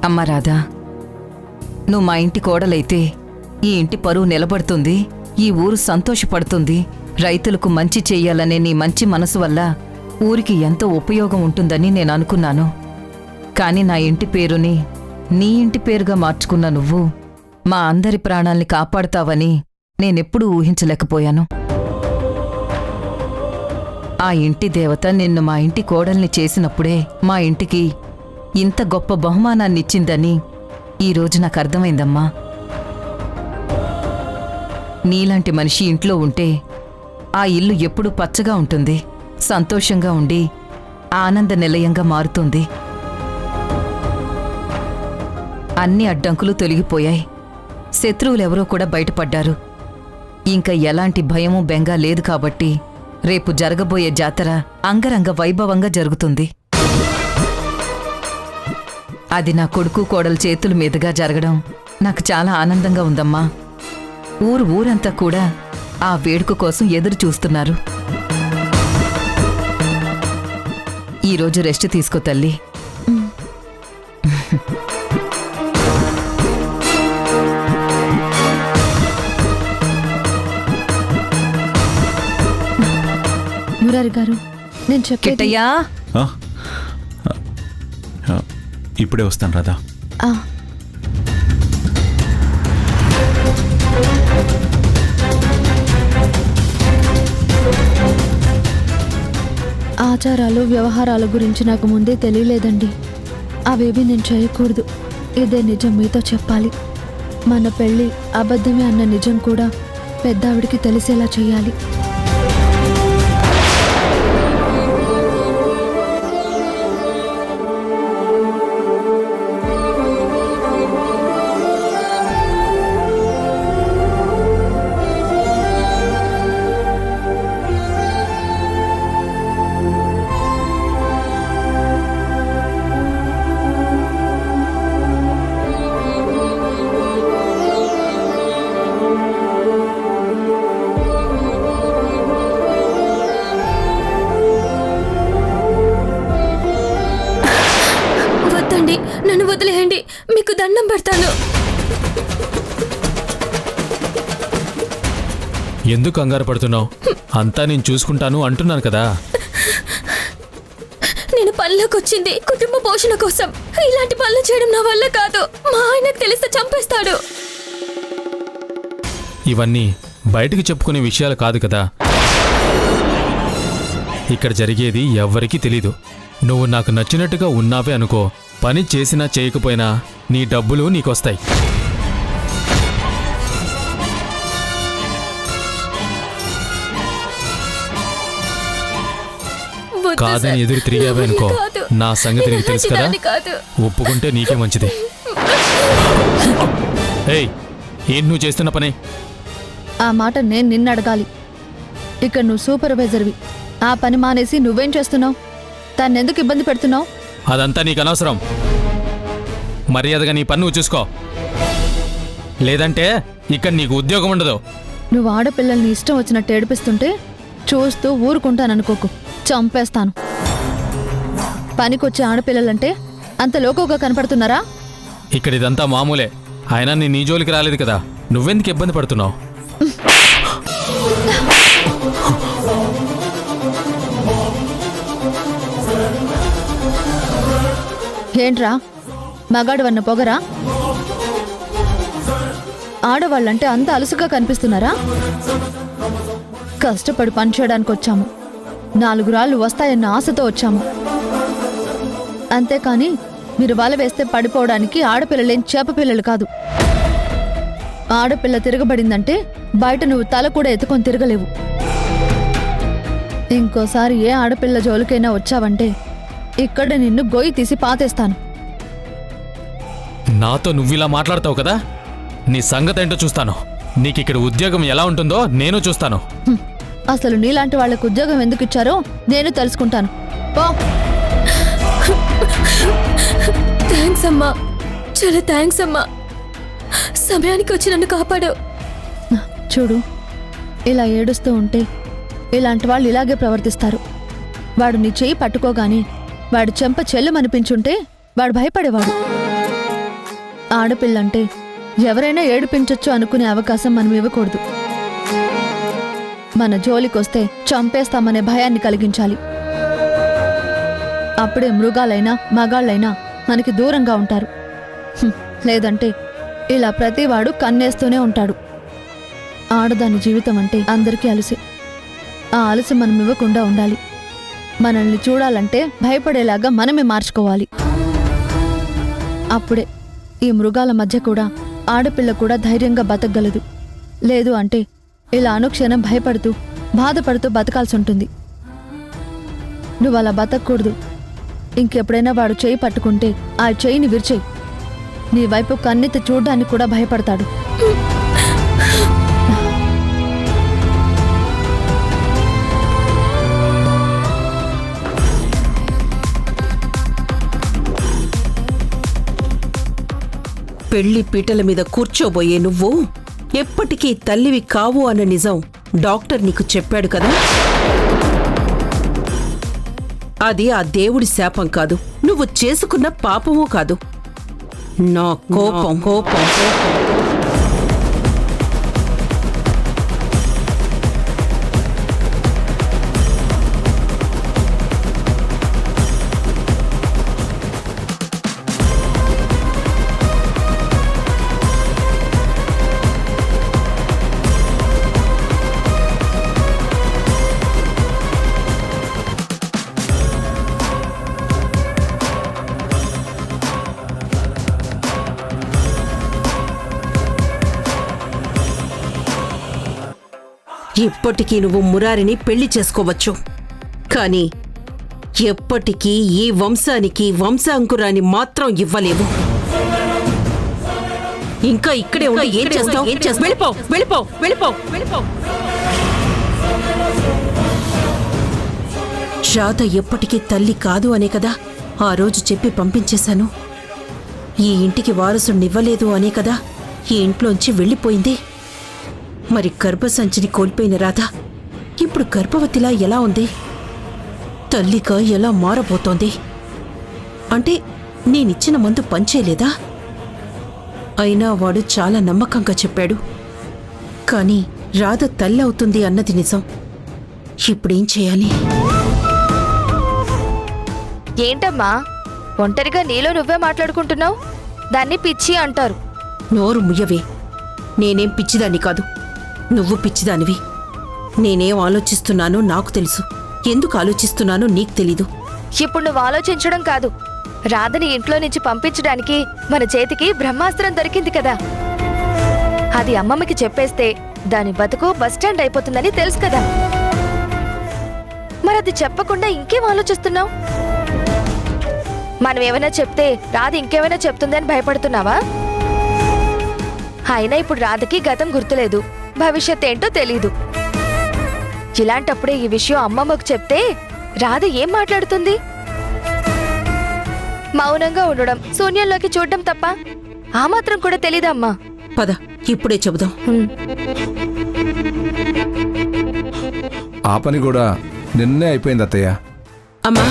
అమ్మ రాధా, నువ్వు మా ఇంటి కోడలైతే ఈ ఇంటి పరువు నిలబడుతుంది, ఈ ఊరు సంతోషపడుతుంది. రైతులకు మంచి చెయ్యాలనే నీ మంచి మనసు వల్ల ఊరికి ఎంతో ఉపయోగం ఉంటుందని నేను అనుకున్నాను. కాని నా ఇంటి పేరుని నీ ఇంటి పేరుగా మార్చుకున్న నువ్వు మా అందరి ప్రాణాల్ని కాపాడుతావని నేనెప్పుడూ ఊహించలేకపోయాను. ఆ ఇంటి దేవత నిన్ను మా ఇంటి కోడల్ని చేసినప్పుడే మా ఇంటికి ఇంత గొప్ప బహుమానాన్నిచ్చిందని ఈరోజు నాకు అర్థమైందమ్మా. నీలాంటి మనిషి ఇంట్లో ఉంటే ఆ ఇల్లు ఎప్పుడూ పచ్చగా ఉంటుంది, సంతోషంగా ఉండి ఆనంద నిలయంగా మారుతుంది. అన్ని అడ్డంకులు తొలగిపోయాయి, శత్రువులెవరో కూడా బయటపడ్డారు. ఇంకా ఎలాంటి భయమూ బెంగా లేదు కాబట్టి రేపు జరగబోయే జాతర అంగరంగ వైభవంగా జరుగుతుంది. అది నా కొడుకు కోడలు చేతుల మీదుగా జరగడం నాకు చాలా ఆనందంగా ఉందమ్మా. ఊరంతా కూడా ఆ వేడుక కోసం ఎదురు చూస్తున్నారు. ఈరోజు రెస్ట్ తీసుకో తల్లి. మురారి గారు, నేను కిట్టయ్యా, ఇప్పుడే వస్తాను రాధా. ఆచారాలు వ్యవహారాల గురించి నాకు ముందే తెలియలేదండి. అవేవి నేను చేయకూడదు. ఇదే నిజం మీతో చెప్పాలి. మన పెళ్ళి అబద్ధమే అన్న నిజం కూడా పెద్దావిడికి తెలిసేలా చేయాలి. నన్ను వదిలేయండి, మీకు దండం పెడతాను. ఎందుకు కంగారు పడుతున్నావు? అంతా నేను చూసుకుంటాను అంటున్నాను కదా. నేను పనిలోకి వచ్చింది కుటుంబ పోషణ కోసం. ఇలాంటి పనులు చేయడం నా వల్ల కాదు. మా ఆయనకు తెలిస్తే చంపేస్తాడు. ఇవన్నీ బయటకు చెప్పుకునే విషయాలు కాదు కదా. ఇక్కడ జరిగేది ఎవ్వరికీ తెలీదు. నువ్వు నాకు నచ్చినట్టుగా ఉన్నావే అనుకో, పని చేసినా చేయకపోయినా నీ డబ్బులు నీకొస్తాయి. కాదని ఎదురు తిరిగావే అనుకో, నా సంగతి నీకు తెలుసు కదా. ఒప్పుకుంటే నీకే మంచిది. ఏయ్, ఏంటి నువ్వు చేస్తున్న పని? ఆ మాట నేను నిన్ను అడగాలి. ఇక్కడ నువ్వు సూపర్వైజర్వి. ఆ పని మానేసి నువ్వేం చేస్తున్నావు? తన్నెందుకు ఇబ్బంది పెడుతున్నావు? అదంతా నీకు అనవసరం. మర్యాదగా నీ పని నువ్వు చూసుకో, లేదంటే ఇక్కడ నీకు ఉద్యోగం ఉండదు. నువ్వు ఆడపిల్లల్ని ఇష్టం వచ్చినట్టు ఏడిపిస్తుంటే చూస్తూ ఊరుకుంటాననుకోకు, చంపేస్తాను. పనికొచ్చే ఆడపిల్లలంటే అంత లోకోగా కనపడుతున్నారా? ఇక్కడ ఇదంతా మామూలే. అయినా నీ జోలికి రాలేదు కదా, నువ్వెందుకు ఇబ్బంది పడుతున్నావు? ఏంట్రా మగాడు వన్న పొగరా? ఆడవాళ్ళంటే అంత అలుసుగా కనిపిస్తున్నారా? కష్టపడి పని చేయడానికి వచ్చాము. 4 రాళ్ళు వస్తాయన్న ఆశతో వచ్చాము. అంతేకాని మీరు వల వేస్తే పడిపోవడానికి ఆడపిల్లలేం చేప పిల్లలు కాదు. ఆడపిల్ల తిరగబడిందంటే బయట నువ్వు తల కూడా ఎత్తుకొని తిరగలేవు. ఇంకోసారి ఏ ఆడపిల్ల జోలికైనా వచ్చావంటే ఇక్కడ నిన్ను గొయ్యి తీసి పాతేస్తాను. నాతో నువ్విలా మాట్లాడతావు కదా, నీ సంగతి ఏంటో చూస్తాను. నీకిక్కడ ఉద్యోగం ఎలా ఉంటుందో నేను చూస్తాను. అసలు నీలాంటి వాళ్ళకు ఉద్యోగం ఎందుకు ఇచ్చారో నేను తెలుసుకుంటాను. పో. థ్యాంక్స్ అమ్మా, చాలా థ్యాంక్స్ అమ్మా. సమయానికి వచ్చి నన్ను కాపాడు. చూడు, ఇలా ఏడుస్తూ ఉంటే ఇలాంటి వాళ్ళు ఇలాగే ప్రవర్తిస్తారు. వాడు నీ చెయ్యి పట్టుకోగాని వాడి చెంప చెల్లమనిపించుంటే వాడు భయపడేవాడు. ఆడపిల్లంటే ఎవరైనా ఏడిపించొచ్చు అనుకునే అవకాశం మనం ఇవ్వకూడదు. మన జోలికొస్తే చంపేస్తామనే భయాన్ని కలిగించాలి. అప్పుడే మృగాలైనా మగాళ్ళైనా మనకి దూరంగా ఉంటారు. లేదంటే ఇలా ప్రతివాడు కన్నేస్తూనే ఉంటాడు. ఆడదాని జీవితం అంటే అందరికీ అలసి. ఆ అలసి మనం ఇవ్వకుండా ఉండాలి. మనల్ని చూడాలంటే భయపడేలాగా మనమే మార్చుకోవాలి. అప్పుడే ఈ మృగాల మధ్య కూడా ఆడపిల్ల కూడా ధైర్యంగా బతకగలదు. లేదు అంటే ఇలా అనుక్షణం భయపడుతూ బాధపడుతూ బతకాల్సి ఉంటుంది. నువ్వు అలా బతకూడదు. ఇంకెప్పుడైనా వాడు చేయి పట్టుకుంటే ఆ చేయిని విరిచేయి. నీ వైపు కన్నెత్తి చూడ్డానికి కూడా భయపడతాడు. పెళ్లి పీటల మీద కూర్చోబోయే నువ్వు ఎప్పటికీ తల్లివి కావు అన్న నిజం డాక్టర్ నీకు చెప్పాడు కదా. అది ఆ దేవుడి శాపం కాదు, నువ్వు చేసుకున్న పాపమూ కాదు. నా కోపం కోపం ఇప్పటికీ నువ్వు మురారిని పెళ్లి చేసుకోవచ్చు, కానీ ఎప్పటికీ ఈ వంశానికి వంశాంకురాన్ని మాత్రం ఇవ్వలేవు. ఇంకా ఇక్కడే ఉండి ఏం చేస్తావు? వెళ్ళిపో వెళ్ళిపో వెళ్ళిపో వెళ్ళిపో. రాధ ఎప్పటికీ తల్లి కాదు అనే కదా ఆ రోజు చెప్పి పంపించేశాను. ఈ ఇంటికి వారసునివ్వలేదు అనే కదా ఈ ఇంట్లోంచి వెళ్ళిపోయింది. మరి గర్భసంచిని కోల్పోయిన రాధ ఇప్పుడు గర్భవతిలా ఎలా ఉంది? తల్లిగా ఎలా మారబోతోంది? అంటే నేనిచ్చిన మందు పనిచేయలేదా? అయినా వాడు చాలా నమ్మకంగా చెప్పాడు. కానీ రాధ తల్లి అవుతుంది అన్నది నిజం. ఇప్పుడేం చేయాలి? ఏంటమ్మా ఒంటరిగా నీలో నువ్వే మాట్లాడుకుంటున్నావు? దాన్ని పిచ్చి అంటారు. నోరు ముయ్యవే. నేనేం పిచ్చిదాన్ని కాదు, నువ్వు పిచ్చిదానివి. నేనేం ఆలోచిస్తున్నానో నాకు తెలుసు, ఎందుకు ఆలోచిస్తున్నానో నీకు తెలీదు. ఇప్పుడు నువ్వు ఆలోచించడం కాదు, రాధని ఇంట్లో నుంచి పంపించడానికి మన చేతికి బ్రహ్మాస్త్రం దొరికింది కదా. అది అమ్మమ్మకి చెప్పేస్తే దాని బతుకు బస్టాండ్ అయిపోతుందని తెలుసు కదా. మరది చెప్పకుండా ఇంకేం ఆలోచిస్తున్నావు? మనం ఏమైనా చెప్తే రాధ ఇంకేమైనా చెప్తుందని భయపడుతున్నావా? అయినా ఇప్పుడు రాధకి గతం గుర్తులేదు, భవిష్యత్ ఏంటో తెలీదు. ఇలాంటప్పుడే ఈ విషయం అమ్మమ్మకు చెప్తే రాధ ఏం మాట్లాడుతుంది? మౌనంగా ఉండడం, శూన్యంలోకి చూడడం తప్ప ఆ మాత్రం కూడా తెలీదమ్మా. పద ఇప్పుడే చెబుదాం. ఆ పని కూడా నిన్నే అయిపోయింది అత్తయ్య. అమ్మా